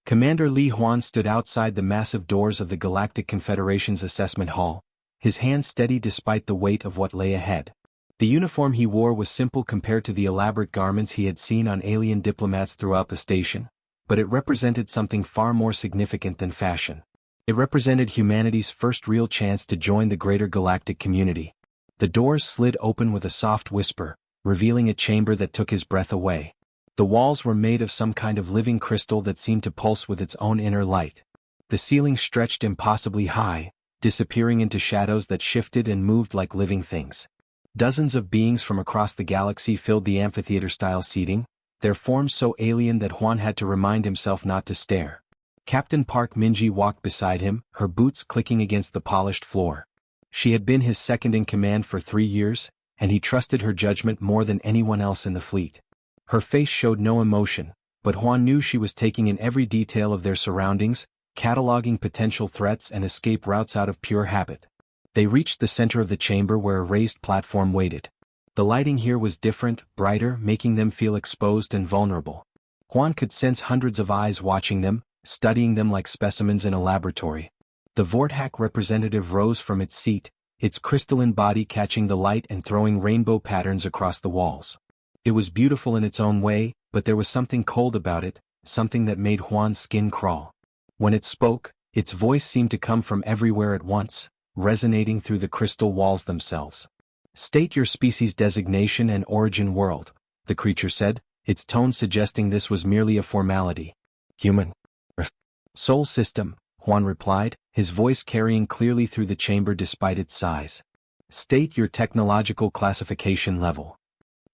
Commander Li Huan stood outside the massive doors of the Galactic Confederation's assessment hall, his hands steady despite the weight of what lay ahead. The uniform he wore was simple compared to the elaborate garments he had seen on alien diplomats throughout the station, but it represented something far more significant than fashion. It represented humanity's first real chance to join the greater galactic community. The doors slid open with a soft whisper, revealing a chamber that took his breath away. The walls were made of some kind of living crystal that seemed to pulse with its own inner light. The ceiling stretched impossibly high, disappearing into shadows that shifted and moved like living things. Dozens of beings from across the galaxy filled the amphitheater-style seating, their forms so alien that Huan had to remind himself not to stare. Captain Park Minji walked beside him, her boots clicking against the polished floor. She had been his second-in-command for 3 years, and he trusted her judgment more than anyone else in the fleet. Her face showed no emotion, but Huan knew she was taking in every detail of their surroundings, cataloging potential threats and escape routes out of pure habit. They reached the center of the chamber where a raised platform waited. The lighting here was different, brighter, making them feel exposed and vulnerable. Huan could sense hundreds of eyes watching them, studying them like specimens in a laboratory. The Vorthac representative rose from its seat, its crystalline body catching the light and throwing rainbow patterns across the walls. It was beautiful in its own way, but there was something cold about it, something that made Huan's skin crawl. When it spoke, its voice seemed to come from everywhere at once, resonating through the crystal walls themselves. "State your species designation and origin world," the creature said, its tone suggesting this was merely a formality. "Human." "Sol system," Huan replied, his voice carrying clearly through the chamber despite its size. "State your technological classification level."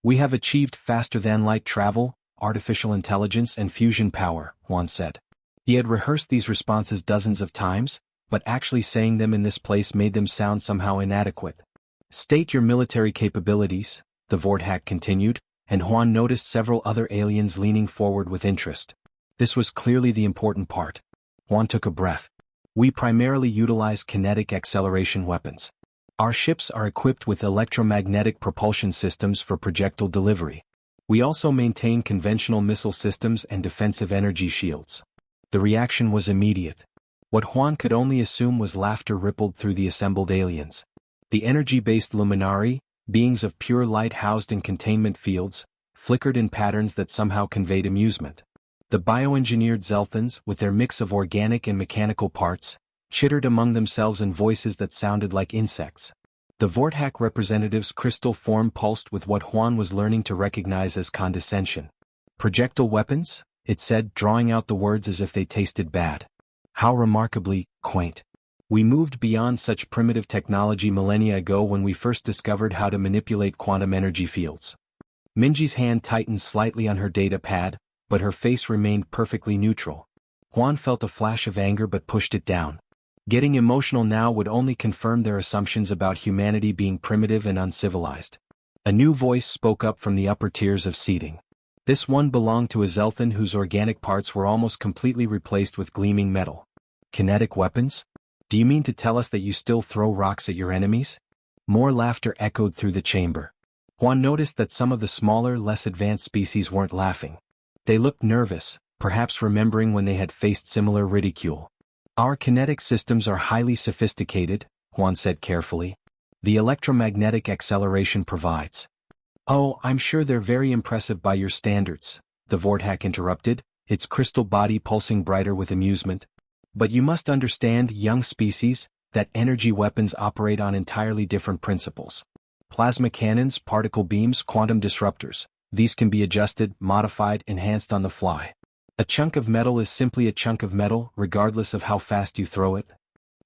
"We have achieved faster-than-light travel, artificial intelligence and fusion power," Huan said. He had rehearsed these responses dozens of times, but actually saying them in this place made them sound somehow inadequate. "State your military capabilities," the Vorthac continued, and Huan noticed several other aliens leaning forward with interest. This was clearly the important part. Huan took a breath. "We primarily utilize kinetic acceleration weapons. Our ships are equipped with electromagnetic propulsion systems for projectile delivery. We also maintain conventional missile systems and defensive energy shields." The reaction was immediate. What Huan could only assume was laughter rippled through the assembled aliens. The energy-based luminari, beings of pure light housed in containment fields, flickered in patterns that somehow conveyed amusement. The bioengineered Zelthans, with their mix of organic and mechanical parts, chittered among themselves in voices that sounded like insects. The Vorthac representative's crystal form pulsed with what Huan was learning to recognize as condescension. "Projectile weapons?" it said, drawing out the words as if they tasted bad. "How remarkably quaint. We moved beyond such primitive technology millennia ago when we first discovered how to manipulate quantum energy fields." Minji's hand tightened slightly on her data pad, but her face remained perfectly neutral. Huan felt a flash of anger but pushed it down. Getting emotional now would only confirm their assumptions about humanity being primitive and uncivilized. A new voice spoke up from the upper tiers of seating. This one belonged to a Zelthan whose organic parts were almost completely replaced with gleaming metal. "Kinetic weapons? Do you mean to tell us that you still throw rocks at your enemies?" More laughter echoed through the chamber. Huan noticed that some of the smaller, less advanced species weren't laughing. They looked nervous, perhaps remembering when they had faced similar ridicule. "Our kinetic systems are highly sophisticated," Huan said carefully. "The electromagnetic acceleration provides." "Oh, I'm sure they're very impressive by your standards," the Vorthac interrupted, its crystal body pulsing brighter with amusement. "But you must understand, young species, that energy weapons operate on entirely different principles. Plasma cannons, particle beams, quantum disruptors. These can be adjusted, modified, enhanced on the fly. A chunk of metal is simply a chunk of metal, regardless of how fast you throw it."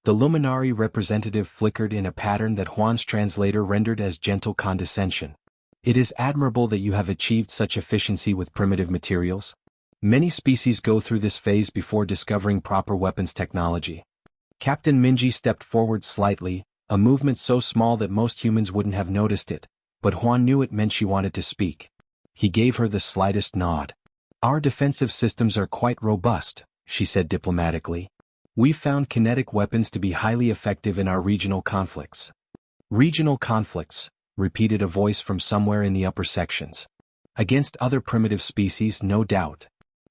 The luminary representative flickered in a pattern that Huan's translator rendered as gentle condescension. "It is admirable that you have achieved such efficiency with primitive materials. Many species go through this phase before discovering proper weapons technology." Captain Minji stepped forward slightly, a movement so small that most humans wouldn't have noticed it, but Huan knew it meant she wanted to speak. He gave her the slightest nod. "Our defensive systems are quite robust," she said diplomatically. "We've found kinetic weapons to be highly effective in our regional conflicts." "Regional conflicts," repeated a voice from somewhere in the upper sections. "Against other primitive species, no doubt."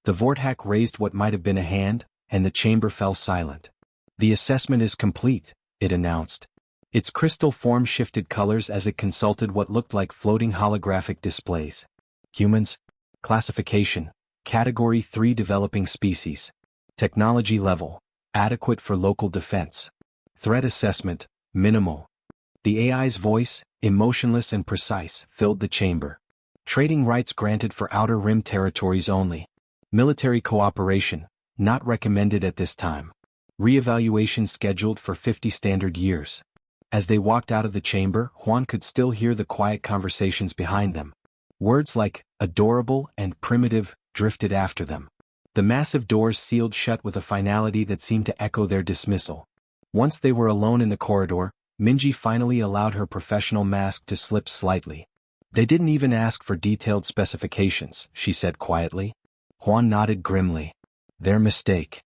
The Vortak raised what might have been a hand, and the chamber fell silent. "The assessment is complete," it announced. Its crystal form shifted colors as it consulted what looked like floating holographic displays. Humans. Classification. Category 3 developing species. Technology level. Adequate for local defense. Threat assessment. Minimal. The AI's voice, emotionless and precise, filled the chamber. Trading rights granted for Outer Rim territories only. Military cooperation, not recommended at this time. Re-evaluation scheduled for 50 standard years. As they walked out of the chamber, Juan could still hear the quiet conversations behind them. Words like adorable and primitive drifted after them. The massive doors sealed shut with a finality that seemed to echo their dismissal. Once they were alone in the corridor, Minji finally allowed her professional mask to slip slightly. "They didn't even ask for detailed specifications," she said quietly. Juan nodded grimly. "Their mistake."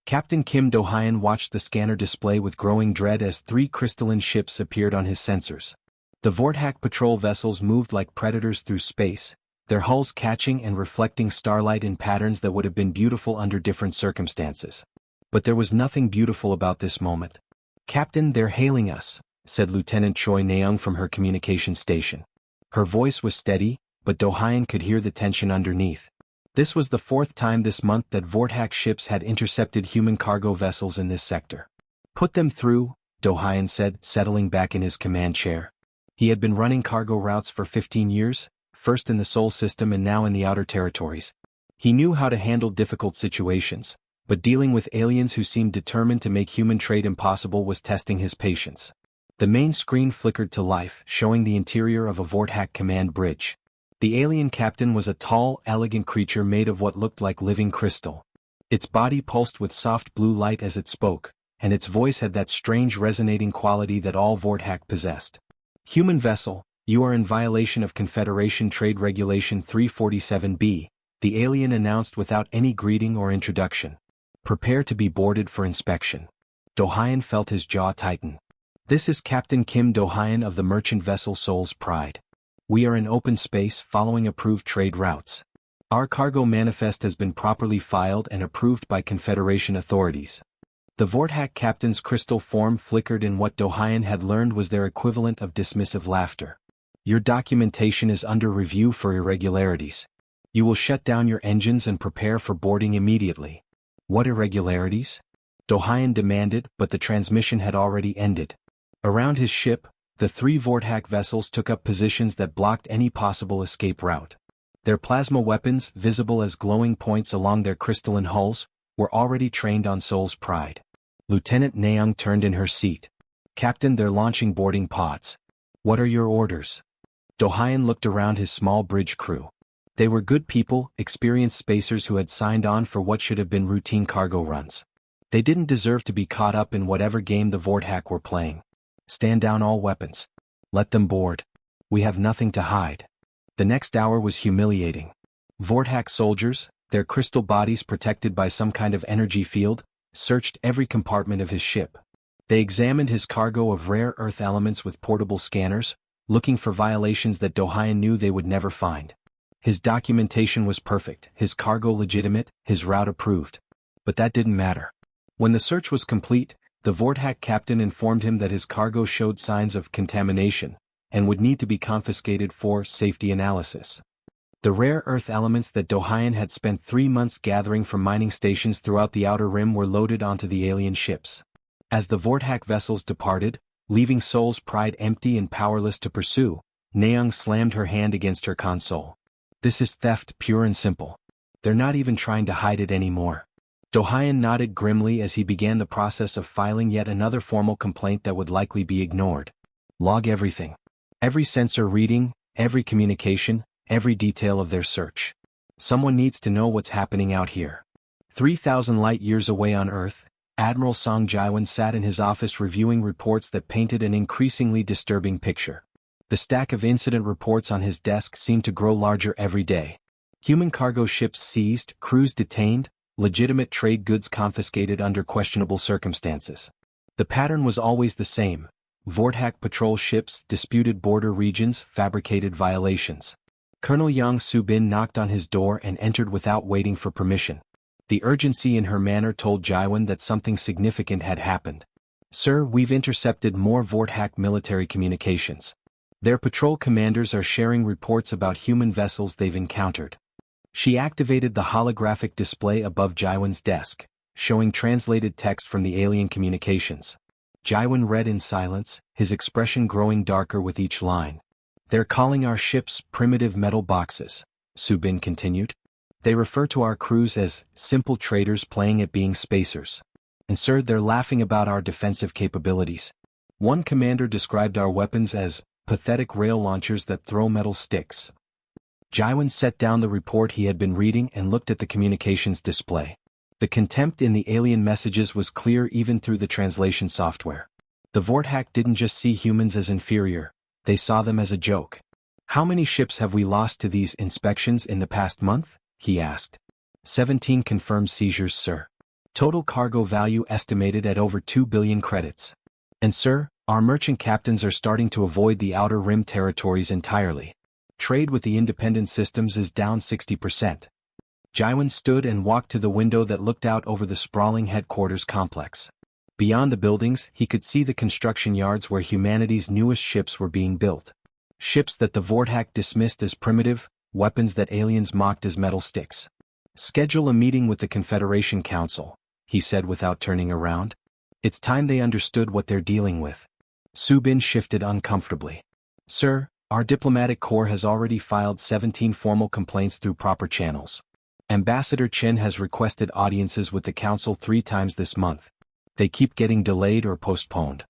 Captain Kim Do-hyun watched the scanner display with growing dread as 3 crystalline ships appeared on his sensors. The Vortak patrol vessels moved like predators through space, their hulls catching and reflecting starlight in patterns that would have been beautiful under different circumstances. But there was nothing beautiful about this moment. "Captain, they're hailing us," said Lieutenant Choi Naeung from her communication station. Her voice was steady, but Do-hyun could hear the tension underneath. This was the 4th time this month that Vortak ships had intercepted human cargo vessels in this sector. "Put them through," Do-hyun said, settling back in his command chair. He had been running cargo routes for 15 years, first in the Sol system and now in the outer territories. He knew how to handle difficult situations, but dealing with aliens who seemed determined to make human trade impossible was testing his patience. The main screen flickered to life, showing the interior of a Vortak command bridge. The alien captain was a tall, elegant creature made of what looked like living crystal. Its body pulsed with soft blue light as it spoke, and its voice had that strange resonating quality that all Vortak possessed. "Human vessel, you are in violation of Confederation Trade Regulation 347B, the alien announced without any greeting or introduction. "Prepare to be boarded for inspection." Do-hyun felt his jaw tighten. "This is Captain Kim Do-hyun of the merchant vessel Seoul's Pride. We are in open space following approved trade routes. Our cargo manifest has been properly filed and approved by Confederation authorities." The Vortak captain's crystal form flickered in what Do-hyun had learned was their equivalent of dismissive laughter. "Your documentation is under review for irregularities. You will shut down your engines and prepare for boarding immediately." "What irregularities?" Do-hyun demanded, but the transmission had already ended. Around his ship, the 3 Vortak vessels took up positions that blocked any possible escape route. Their plasma weapons, visible as glowing points along their crystalline hulls, were already trained on Seoul's Pride. Lieutenant Naeung turned in her seat. "Captain, they're launching boarding pods. What are your orders?" Do-hyun looked around his small bridge crew. They were good people, experienced spacers who had signed on for what should have been routine cargo runs. They didn't deserve to be caught up in whatever game the Vortak were playing. "Stand down all weapons. Let them board. We have nothing to hide." The next hour was humiliating. Vortak soldiers, their crystal bodies protected by some kind of energy field, searched every compartment of his ship. They examined his cargo of rare earth elements with portable scanners, looking for violations that Do-hyun knew they would never find. His documentation was perfect, his cargo legitimate, his route approved. But that didn't matter. When the search was complete, the Vortak captain informed him that his cargo showed signs of contamination, and would need to be confiscated for safety analysis. The rare earth elements that Do-hyun had spent 3 months gathering from mining stations throughout the Outer Rim were loaded onto the alien ships. As the Vortak vessels departed, leaving Seoul's Pride empty and powerless to pursue, Naeung slammed her hand against her console. "This is theft, pure and simple. They're not even trying to hide it anymore." Do-hyun nodded grimly as he began the process of filing yet another formal complaint that would likely be ignored. "Log everything. Every sensor reading, every communication, every detail of their search. Someone needs to know what's happening out here." 3,000 light-years away on Earth, Admiral Song Jae-won sat in his office reviewing reports that painted an increasingly disturbing picture. The stack of incident reports on his desk seemed to grow larger every day. Human cargo ships seized, crews detained, legitimate trade goods confiscated under questionable circumstances. The pattern was always the same: Vortak patrol ships, disputed border regions, fabricated violations. Colonel Yang Su-bin knocked on his door and entered without waiting for permission. The urgency in her manner told Jaiwan that something significant had happened. "Sir, we've intercepted more Vorthak military communications. Their patrol commanders are sharing reports about human vessels they've encountered." She activated the holographic display above Jaiwan's desk, showing translated text from the alien communications. Jaiwan read in silence, his expression growing darker with each line. "They're calling our ships primitive metal boxes," Su-bin continued. "They refer to our crews as simple traders playing at being spacers. And sir, they're laughing about our defensive capabilities. One commander described our weapons as pathetic rail launchers that throw metal sticks." Jaiwan set down the report he had been reading and looked at the communications display. The contempt in the alien messages was clear even through the translation software. The Vorthak didn't just see humans as inferior, they saw them as a joke. "How many ships have we lost to these inspections in the past month?" he asked. 17 confirmed seizures, sir. Total cargo value estimated at over 2 billion credits. And sir, our merchant captains are starting to avoid the Outer Rim territories entirely. Trade with the independent systems is down 60%. Jaiwan stood and walked to the window that looked out over the sprawling headquarters complex. Beyond the buildings, he could see the construction yards where humanity's newest ships were being built. Ships that the Vorthak dismissed as primitive, weapons that aliens mocked as metal sticks. "Schedule a meeting with the Confederation Council," he said without turning around. "It's time they understood what they're dealing with." Su-bin shifted uncomfortably. "Sir, our diplomatic corps has already filed 17 formal complaints through proper channels. Ambassador Chen has requested audiences with the council 3 times this month. They keep getting delayed or postponed."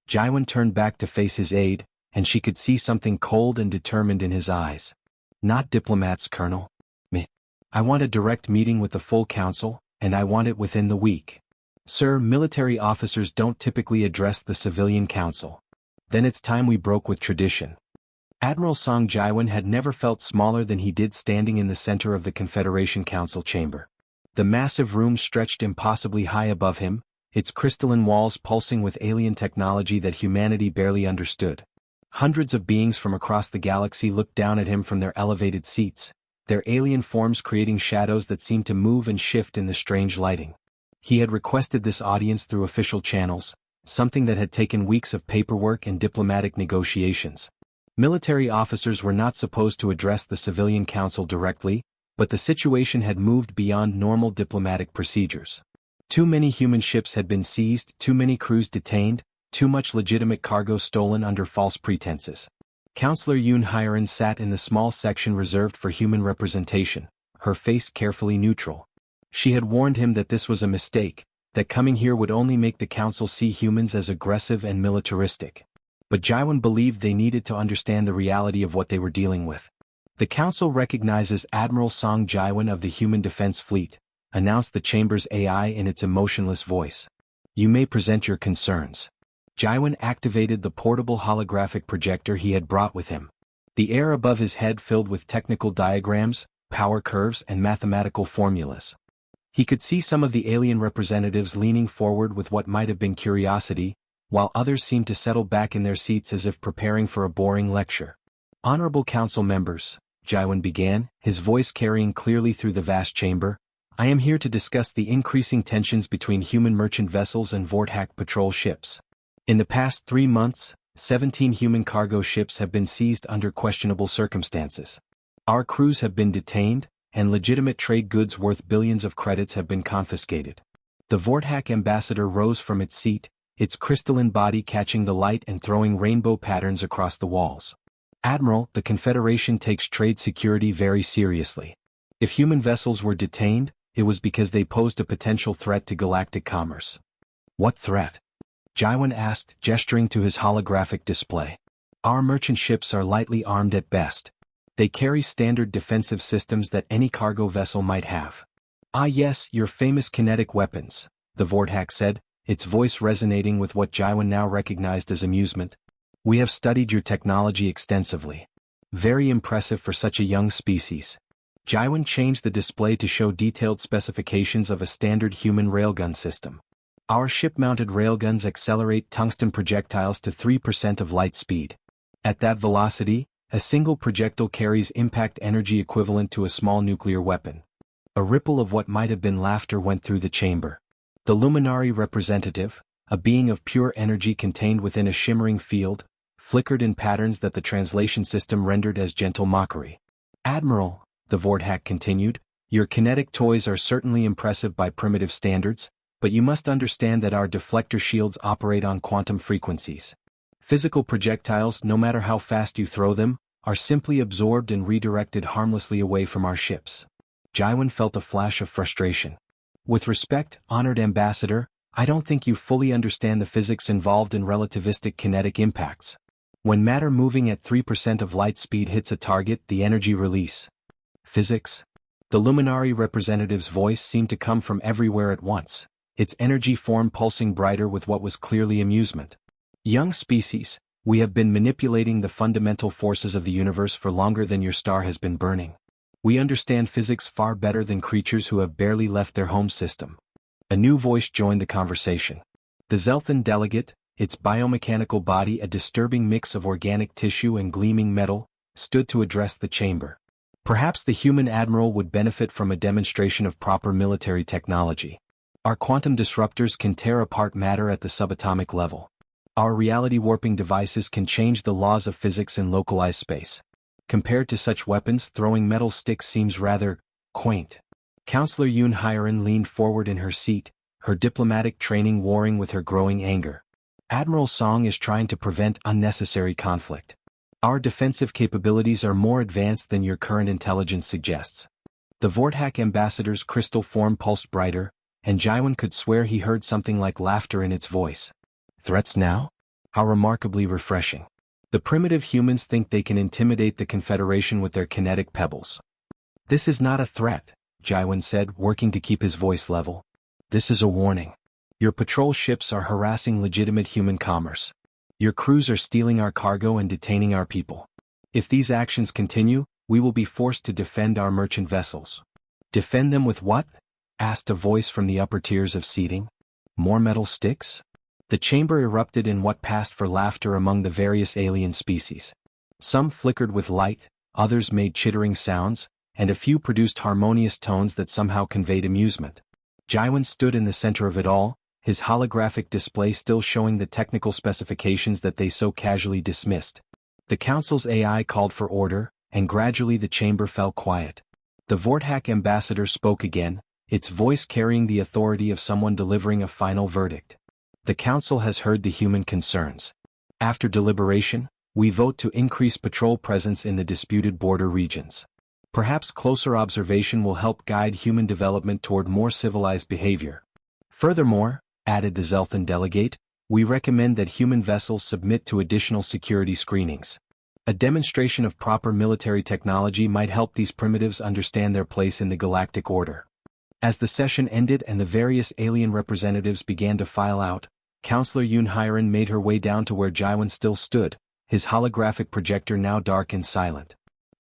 Jaiwan turned back to face his aide, and she could see something cold and determined in his eyes. "Not diplomats, Colonel. Me. I want a direct meeting with the full council, and I want it within the week. Sir, military officers don't typically address the civilian council. Then it's time we broke with tradition." Admiral Song Jaiwan had never felt smaller than he did standing in the center of the Confederation Council chamber. The massive room stretched impossibly high above him, its crystalline walls pulsing with alien technology that humanity barely understood. Hundreds of beings from across the galaxy looked down at him from their elevated seats, their alien forms creating shadows that seemed to move and shift in the strange lighting. He had requested this audience through official channels, something that had taken weeks of paperwork and diplomatic negotiations. Military officers were not supposed to address the civilian council directly, but the situation had moved beyond normal diplomatic procedures. Too many human ships had been seized, too many crews detained, too much legitimate cargo stolen under false pretenses. Counselor Yoon Hyerin sat in the small section reserved for human representation, her face carefully neutral. She had warned him that this was a mistake, that coming here would only make the council see humans as aggressive and militaristic. But Jaiwan believed they needed to understand the reality of what they were dealing with. "The council recognizes Admiral Song Jaiwan of the Human Defense Fleet," announced the chamber's AI in its emotionless voice. "You may present your concerns." Jaiwan activated the portable holographic projector he had brought with him. The air above his head filled with technical diagrams, power curves and mathematical formulas. He could see some of the alien representatives leaning forward with what might have been curiosity, while others seemed to settle back in their seats as if preparing for a boring lecture. "Honorable council members," Jaiwan began, his voice carrying clearly through the vast chamber, "I am here to discuss the increasing tensions between human merchant vessels and Vorthak patrol ships. In the past 3 months, 17 human cargo ships have been seized under questionable circumstances. Our crews have been detained, and legitimate trade goods worth billions of credits have been confiscated." The Vorthak ambassador rose from its seat, its crystalline body catching the light and throwing rainbow patterns across the walls. "Admiral, the Confederation takes trade security very seriously. If human vessels were detained, it was because they posed a potential threat to galactic commerce." "What threat?" Jaiwan asked, gesturing to his holographic display. "Our merchant ships are lightly armed at best. They carry standard defensive systems that any cargo vessel might have." "Ah yes, your famous kinetic weapons," the Vorthak said, its voice resonating with what Jaiwan now recognized as amusement. "We have studied your technology extensively. Very impressive for such a young species." Jaiwan changed the display to show detailed specifications of a standard human railgun system. "Our ship-mounted railguns accelerate tungsten projectiles to 3% of light speed. At that velocity, A single projectile carries impact energy equivalent to a small nuclear weapon. A ripple of what might have been laughter went through the chamber. The luminary representative, a being of pure energy contained within a shimmering field, flickered in patterns that the translation system rendered as gentle mockery. "Admiral," the Vorthak continued, "your kinetic toys are certainly impressive by primitive standards, but you must understand that our deflector shields operate on quantum frequencies. Physical projectiles, no matter how fast you throw them, are simply absorbed and redirected harmlessly away from our ships." Jaiwan felt a flash of frustration. "With respect, honored ambassador, I don't think you fully understand the physics involved in relativistic kinetic impacts. When matter moving at 3% of light speed hits a target, the energy release." "Physics?" The luminary representative's voice seemed to come from everywhere at once, its energy form pulsing brighter with what was clearly amusement. "Young species, we have been manipulating the fundamental forces of the universe for longer than your star has been burning. We understand physics far better than creatures who have barely left their home system." A new voice joined the conversation. The Zelthan delegate, its biomechanical body a disturbing mix of organic tissue and gleaming metal, stood to address the chamber. "Perhaps the human admiral would benefit from a demonstration of proper military technology. Our quantum disruptors can tear apart matter at the subatomic level. Our reality-warping devices can change the laws of physics in localized space. Compared to such weapons, throwing metal sticks seems rather quaint." Counselor Yoon Hyerin leaned forward in her seat, her diplomatic training warring with her growing anger. "Admiral Song is trying to prevent unnecessary conflict. Our defensive capabilities are more advanced than your current intelligence suggests." The Vorthak ambassador's crystal form pulsed brighter, and Jaiwan could swear he heard something like laughter in its voice. "Threats now? How remarkably refreshing. The primitive humans think they can intimidate the Confederation with their kinetic pebbles." "This is not a threat," Jaiwan said, working to keep his voice level. "This is a warning. Your patrol ships are harassing legitimate human commerce. Your crews are stealing our cargo and detaining our people. If these actions continue, we will be forced to defend our merchant vessels." "Defend them with what?" asked a voice from the upper tiers of seating. "More metal sticks?" The chamber erupted in what passed for laughter among the various alien species. Some flickered with light, others made chittering sounds, and a few produced harmonious tones that somehow conveyed amusement. Jaiwan stood in the center of it all, his holographic display still showing the technical specifications that they so casually dismissed. The council's AI called for order, and gradually the chamber fell quiet. The Vorthak ambassador spoke again, its voice carrying the authority of someone delivering a final verdict. "The council has heard the human concerns. After deliberation, we vote to increase patrol presence in the disputed border regions. Perhaps closer observation will help guide human development toward more civilized behavior. Furthermore," added the Zelthan delegate, "we recommend that human vessels submit to additional security screenings. A demonstration of proper military technology might help these primitives understand their place in the galactic order." As the session ended and the various alien representatives began to file out, Counselor Yoon Hyerin made her way down to where Jaiwan still stood, his holographic projector now dark and silent.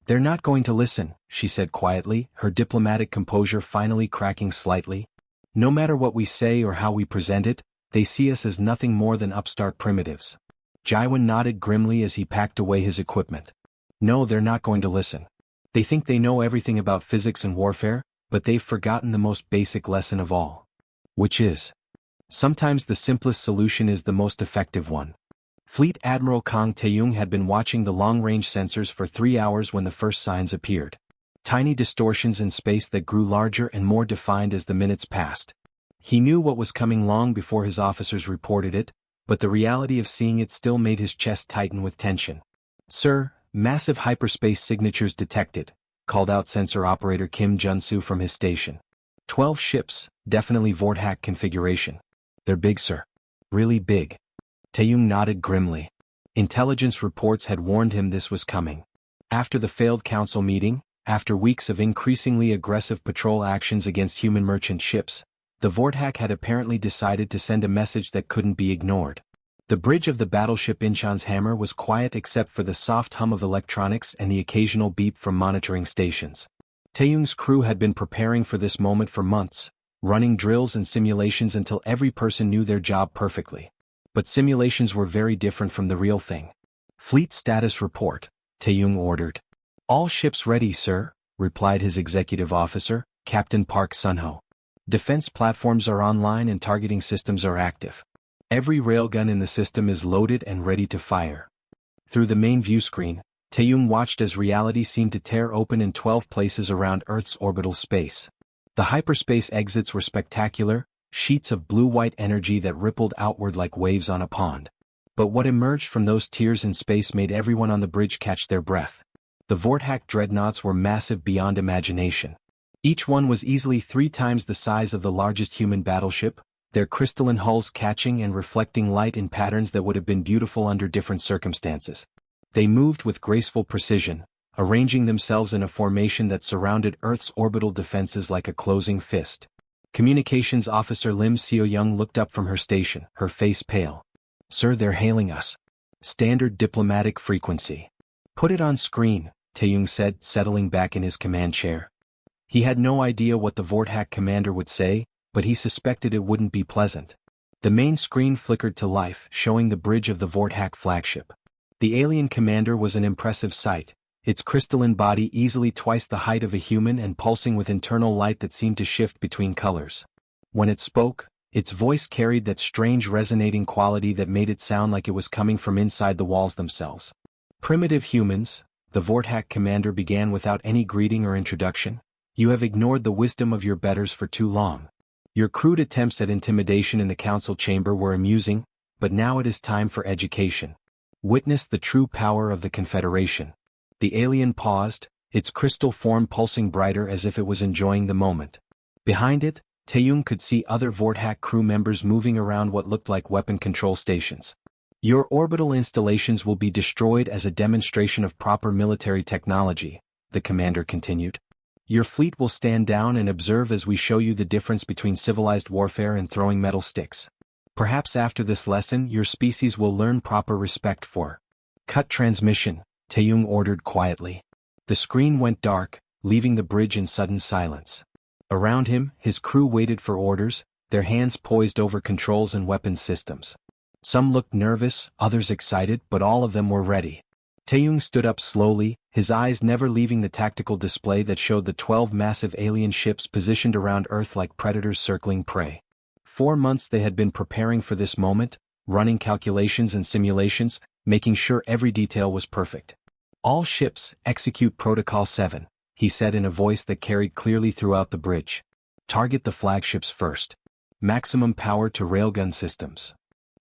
"They're not going to listen," she said quietly, her diplomatic composure finally cracking slightly. "No matter what we say or how we present it, they see us as nothing more than upstart primitives." Jaiwan nodded grimly as he packed away his equipment. "No, they're not going to listen. They think they know everything about physics and warfare, but they've forgotten the most basic lesson of all. Which is, sometimes the simplest solution is the most effective one." Fleet Admiral Kang Taeyong had been watching the long-range sensors for 3 hours when the first signs appeared. Tiny distortions in space that grew larger and more defined as the minutes passed. He knew what was coming long before his officers reported it, but the reality of seeing it still made his chest tighten with tension. "Sir, massive hyperspace signatures detected," called out sensor operator Kim Junsu from his station. 12 ships, definitely Vorthak configuration. "They're big, sir. Really big." Taeyong nodded grimly. Intelligence reports had warned him this was coming. After the failed council meeting, after weeks of increasingly aggressive patrol actions against human merchant ships, the Vorthak had apparently decided to send a message that couldn't be ignored. The bridge of the battleship Incheon's hammer was quiet except for the soft hum of electronics and the occasional beep from monitoring stations. Taeyong's crew had been preparing for this moment for months, running drills and simulations until every person knew their job perfectly. But simulations were very different from the real thing. "Fleet status report," Taeyong ordered. All ships ready, sir, replied his executive officer, Captain Park Sunho. Defense platforms are online and targeting systems are active. Every railgun in the system is loaded and ready to fire. Through the main view screen, Taeyong watched as reality seemed to tear open in 12 places around Earth's orbital space. The hyperspace exits were spectacular, sheets of blue-white energy that rippled outward like waves on a pond. But what emerged from those tiers in space made everyone on the bridge catch their breath. The Vorthack dreadnoughts were massive beyond imagination. Each one was easily 3 times the size of the largest human battleship, their crystalline hulls catching and reflecting light in patterns that would have been beautiful under different circumstances. They moved with graceful precision, arranging themselves in a formation that surrounded Earth's orbital defenses like a closing fist. Communications Officer Lim Seo-young looked up from her station, her face pale. Sir, they're hailing us. Standard diplomatic frequency. Put it on screen, Taeyong said, settling back in his command chair. He had no idea what the Vorthack commander would say, but he suspected it wouldn't be pleasant. The main screen flickered to life, showing the bridge of the Vorthack flagship. The alien commander was an impressive sight, its crystalline body easily twice the height of a human and pulsing with internal light that seemed to shift between colors. When it spoke, its voice carried that strange resonating quality that made it sound like it was coming from inside the walls themselves. Primitive humans, the Vorthack commander began without any greeting or introduction. You have ignored the wisdom of your betters for too long. Your crude attempts at intimidation in the council chamber were amusing, but now it is time for education. Witness the true power of the Confederation. The alien paused, its crystal form pulsing brighter as if it was enjoying the moment. Behind it, Taeyong could see other Vorthack crew members moving around what looked like weapon control stations. Your orbital installations will be destroyed as a demonstration of proper military technology, the commander continued. Your fleet will stand down and observe as we show you the difference between civilized warfare and throwing metal sticks. Perhaps after this lesson your species will learn proper respect for. Cut transmission, Taeyong ordered quietly. The screen went dark, leaving the bridge in sudden silence. Around him, his crew waited for orders, their hands poised over controls and weapons systems. Some looked nervous, others excited, but all of them were ready. Taeyong stood up slowly, his eyes never leaving the tactical display that showed the 12 massive alien ships positioned around Earth like predators circling prey. 4 months they had been preparing for this moment, running calculations and simulations, making sure every detail was perfect. All ships, execute Protocol 7. He said in a voice that carried clearly throughout the bridge. Target the flagships first. Maximum power to railgun systems.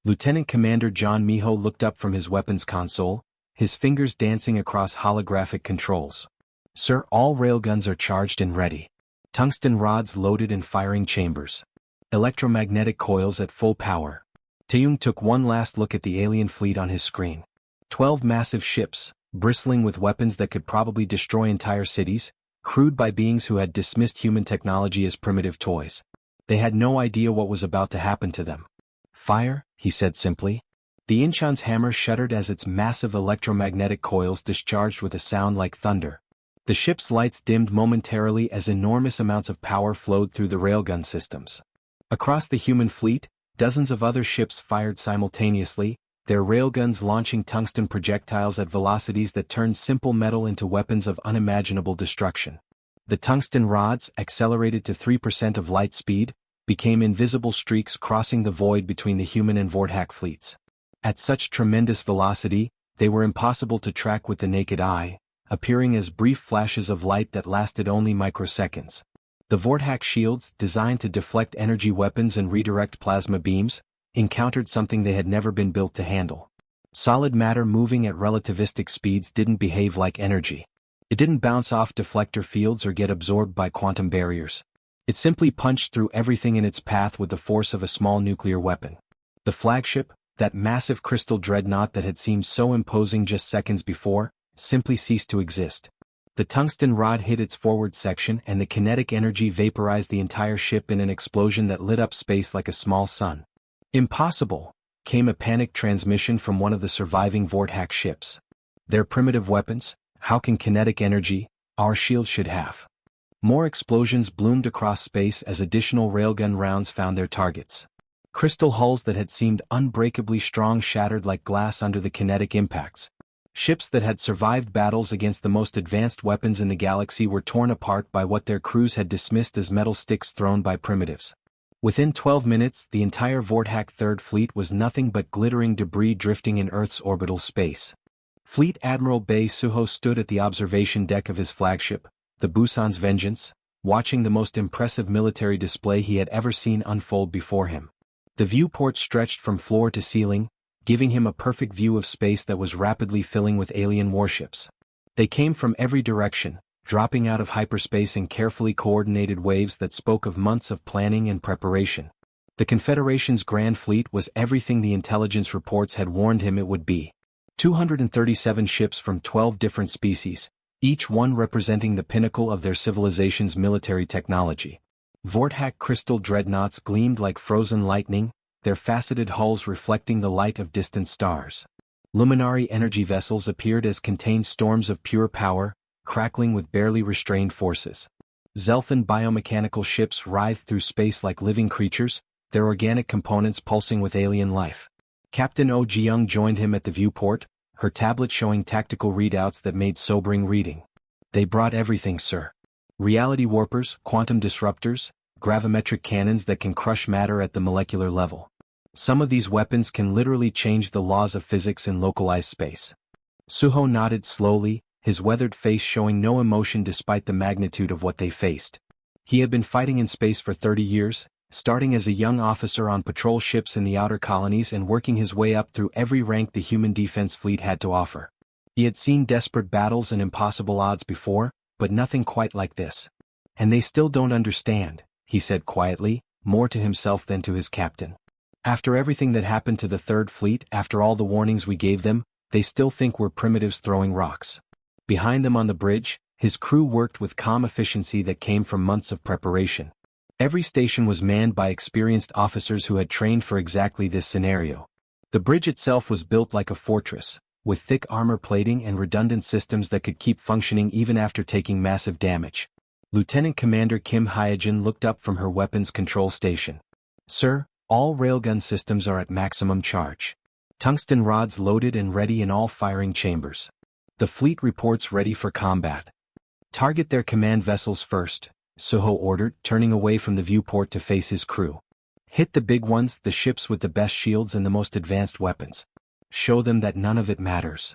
Lieutenant Commander John Miho looked up from his weapons console, his fingers dancing across holographic controls. Sir, all railguns are charged and ready. Tungsten rods loaded in firing chambers. Electromagnetic coils at full power. Taeyong took one last look at the alien fleet on his screen. 12 massive ships, bristling with weapons that could probably destroy entire cities, crewed by beings who had dismissed human technology as primitive toys. They had no idea what was about to happen to them. Fire, he said simply. The Inchan's hammer shuddered as its massive electromagnetic coils discharged with a sound like thunder. The ship's lights dimmed momentarily as enormous amounts of power flowed through the railgun systems. Across the human fleet, dozens of other ships fired simultaneously, their railguns launching tungsten projectiles at velocities that turned simple metal into weapons of unimaginable destruction. The tungsten rods, accelerated to 3% of light speed, became invisible streaks crossing the void between the human and Vorthack fleets. At such tremendous velocity, they were impossible to track with the naked eye, appearing as brief flashes of light that lasted only microseconds. The Vorthack shields, designed to deflect energy weapons and redirect plasma beams, encountered something they had never been built to handle. Solid matter moving at relativistic speeds didn't behave like energy. It didn't bounce off deflector fields or get absorbed by quantum barriers. It simply punched through everything in its path with the force of a small nuclear weapon. The flagship, that massive crystal dreadnought that had seemed so imposing just seconds before, simply ceased to exist. The tungsten rod hit its forward section and the kinetic energy vaporized the entire ship in an explosion that lit up space like a small sun. Impossible, came a panicked transmission from one of the surviving Vorthack ships. Their primitive weapons, how can kinetic energy, our shield should have. More explosions bloomed across space as additional railgun rounds found their targets. Crystal hulls that had seemed unbreakably strong shattered like glass under the kinetic impacts. Ships that had survived battles against the most advanced weapons in the galaxy were torn apart by what their crews had dismissed as metal sticks thrown by primitives. Within 12 minutes, the entire Vorthak Third Fleet was nothing but glittering debris drifting in Earth's orbital space. Fleet Admiral Bei Suho stood at the observation deck of his flagship, the Busan's Vengeance, watching the most impressive military display he had ever seen unfold before him. The viewport stretched from floor to ceiling, giving him a perfect view of space that was rapidly filling with alien warships. They came from every direction, dropping out of hyperspace in carefully coordinated waves that spoke of months of planning and preparation. The Confederation's Grand Fleet was everything the intelligence reports had warned him it would be. 237 ships from 12 different species, each one representing the pinnacle of their civilization's military technology. Vorthak crystal dreadnoughts gleamed like frozen lightning, their faceted hulls reflecting the light of distant stars. Luminary energy vessels appeared as contained storms of pure power, crackling with barely restrained forces. Zelthan biomechanical ships writhed through space like living creatures, their organic components pulsing with alien life. Captain Oh Jiyoung joined him at the viewport, her tablet showing tactical readouts that made sobering reading. They brought everything, sir. Reality warpers, quantum disruptors, gravimetric cannons that can crush matter at the molecular level. Some of these weapons can literally change the laws of physics in localized space. Suho nodded slowly, his weathered face showing no emotion despite the magnitude of what they faced. He had been fighting in space for 30 years, starting as a young officer on patrol ships in the outer colonies and working his way up through every rank the human defense fleet had to offer. He had seen desperate battles and impossible odds before, but nothing quite like this. And they still don't understand, he said quietly, more to himself than to his captain. After everything that happened to the Third Fleet, after all the warnings we gave them, they still think we're primitives throwing rocks. Behind them on the bridge, his crew worked with calm efficiency that came from months of preparation. Every station was manned by experienced officers who had trained for exactly this scenario. The bridge itself was built like a fortress, with thick armor plating and redundant systems that could keep functioning even after taking massive damage. Lieutenant Commander Kim Hyojin looked up from her weapons control station. Sir, all railgun systems are at maximum charge. Tungsten rods loaded and ready in all firing chambers. The fleet reports ready for combat. Target their command vessels first, Suho ordered, turning away from the viewport to face his crew. Hit the big ones, the ships with the best shields and the most advanced weapons. Show them that none of it matters.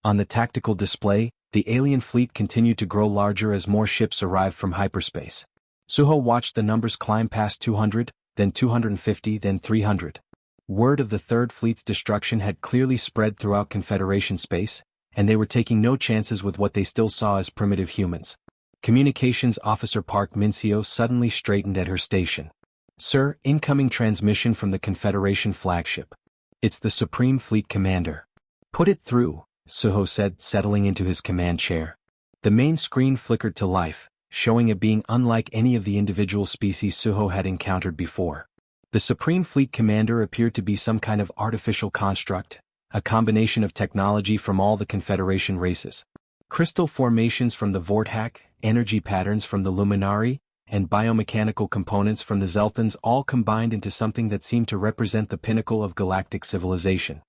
On the tactical display, the alien fleet continued to grow larger as more ships arrived from hyperspace. Suho watched the numbers climb past 200, then 250, then 300. Word of the Third Fleet's destruction had clearly spread throughout Confederation space, and they were taking no chances with what they still saw as primitive humans. Communications Officer Park Min-seo suddenly straightened at her station. Sir, incoming transmission from the Confederation flagship. It's the Supreme Fleet Commander. Put it through, Suho said, settling into his command chair. The main screen flickered to life, showing a being unlike any of the individual species Suho had encountered before. The Supreme Fleet Commander appeared to be some kind of artificial construct, a combination of technology from all the Confederation races. Crystal formations from the Vorthak, energy patterns from the Luminari, and biomechanical components from the Zelthans all combined into something that seemed to represent the pinnacle of galactic civilization.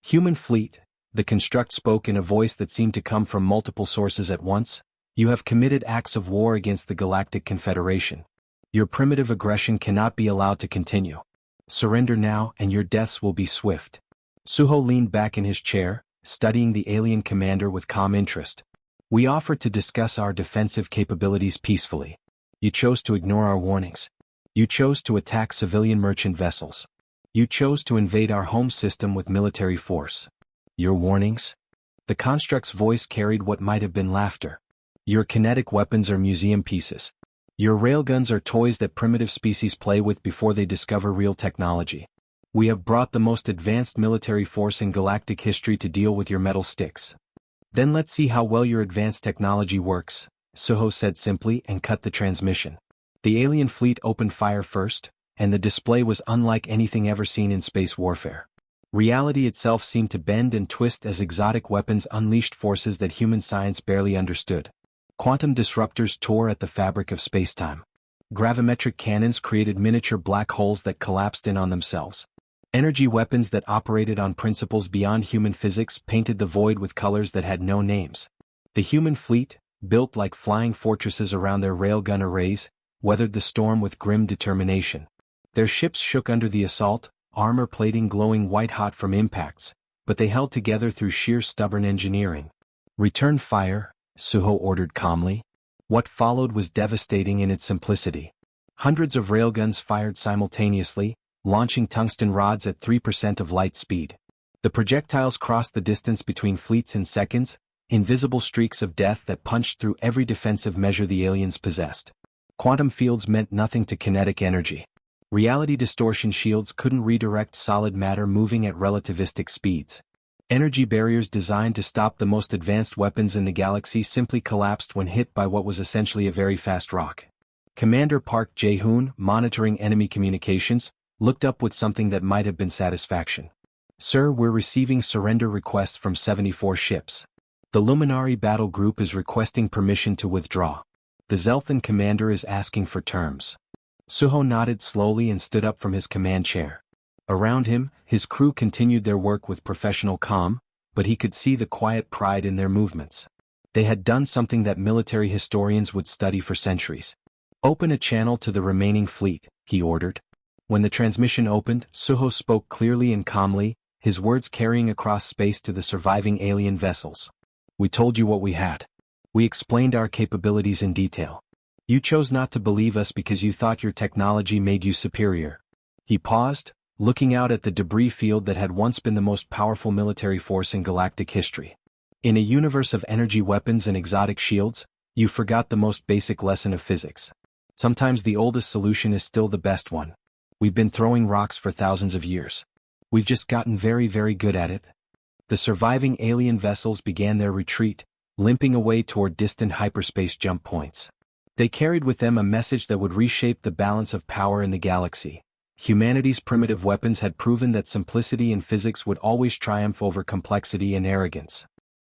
Human fleet, the construct spoke in a voice that seemed to come from multiple sources at once. You have committed acts of war against the Galactic Confederation. Your primitive aggression cannot be allowed to continue. Surrender now and your deaths will be swift. Suho leaned back in his chair, studying the alien commander with calm interest. We offered to discuss our defensive capabilities peacefully. You chose to ignore our warnings. You chose to attack civilian merchant vessels. You chose to invade our home system with military force. Your warnings? The construct's voice carried what might have been laughter. Your kinetic weapons are museum pieces. Your railguns are toys that primitive species play with before they discover real technology. We have brought the most advanced military force in galactic history to deal with your metal sticks. Then let's see how well your advanced technology works, Suho said simply and cut the transmission. The alien fleet opened fire first, and the display was unlike anything ever seen in space warfare. Reality itself seemed to bend and twist as exotic weapons unleashed forces that human science barely understood. Quantum disruptors tore at the fabric of spacetime. Gravimetric cannons created miniature black holes that collapsed in on themselves. Energy weapons that operated on principles beyond human physics painted the void with colors that had no names. The human fleet, built like flying fortresses around their railgun arrays, weathered the storm with grim determination. Their ships shook under the assault, armor plating glowing white-hot from impacts, but they held together through sheer stubborn engineering. "Return fire," Suho ordered calmly. What followed was devastating in its simplicity. Hundreds of railguns fired simultaneously, launching tungsten rods at 3% of light speed. The projectiles crossed the distance between fleets in seconds, invisible streaks of death that punched through every defensive measure the aliens possessed. Quantum fields meant nothing to kinetic energy. Reality distortion shields couldn't redirect solid matter moving at relativistic speeds. Energy barriers designed to stop the most advanced weapons in the galaxy simply collapsed when hit by what was essentially a very fast rock. Commander Park Jae-hoon, monitoring enemy communications, looked up with something that might have been satisfaction. "Sir, we're receiving surrender requests from 74 ships. The Luminary Battle Group is requesting permission to withdraw. The Zelthan commander is asking for terms." Suho nodded slowly and stood up from his command chair. Around him, his crew continued their work with professional calm, but he could see the quiet pride in their movements. They had done something that military historians would study for centuries. "Open a channel to the remaining fleet," he ordered. When the transmission opened, Suho spoke clearly and calmly, his words carrying across space to the surviving alien vessels. "We told you what we had. We explained our capabilities in detail. You chose not to believe us because you thought your technology made you superior." He paused, looking out at the debris field that had once been the most powerful military force in galactic history. "In a universe of energy weapons and exotic shields, you forgot the most basic lesson of physics. Sometimes the oldest solution is still the best one. We've been throwing rocks for thousands of years. We've just gotten very, very good at it." The surviving alien vessels began their retreat, limping away toward distant hyperspace jump points. They carried with them a message that would reshape the balance of power in the galaxy. Humanity's primitive weapons had proven that simplicity in physics would always triumph over complexity and arrogance.